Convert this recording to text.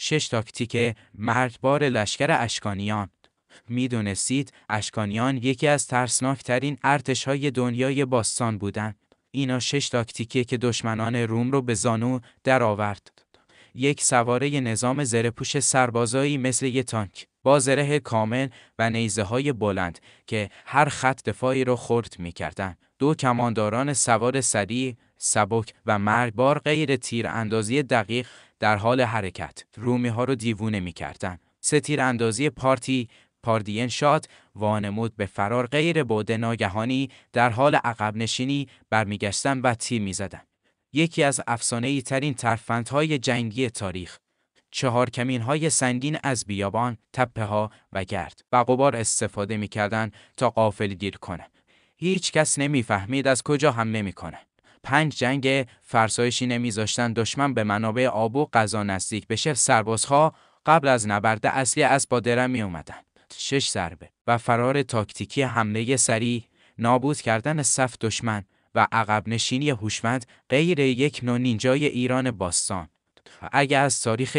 6 تاکتیک مرگبار لشکر اشکانیان. میدونستید اشکانیان یکی از ترسناکترین ارتش‌های دنیای باستان بودند. اینا 6 تاکتیکی که دشمنان روم رو به زانو در آورد. 1. سواره نظام زره‌پوش سربازایی مثل یک تانک با زره کامل و نیزه‌های بلند که هر خط دفاعی رو خرد می‌کردند. 2. کمانداران سوار سریع، سبک و مرگبار غیر تیراندازی دقیق در حال حرکت. رومی‌ها رو دیوونه می‌کردند. 3. تیراندازی پاردین شات وانمود به فرار غیر بعد ناگهانی در حال عقب نشینی برمیگشتن و تیر می‌زدن. یکی از افسانه‌ای ترین ترفندهای جنگی تاریخ. 4. کمین‌های سنگین از بیابان، تپه‌ها و گرد و غبار استفاده می‌کردند تا غافلگیر کنند. هیچ کس نمی‌فهمید از کجا حمله می‌کنه. 5. جنگ فرسایشی نمی‌ذاشتن دشمن به منابع آب و غذا نزدیک بشه. سربازها قبل از نبرد اصلی از بادره می‌اومدن. 6. ضربه و فرار تاکتیکی حمله سریع، نابود کردن صف دشمن و عقب نشینی هوشمند غیر یک نوع نینجای ایران باستان. اگه از تاریخ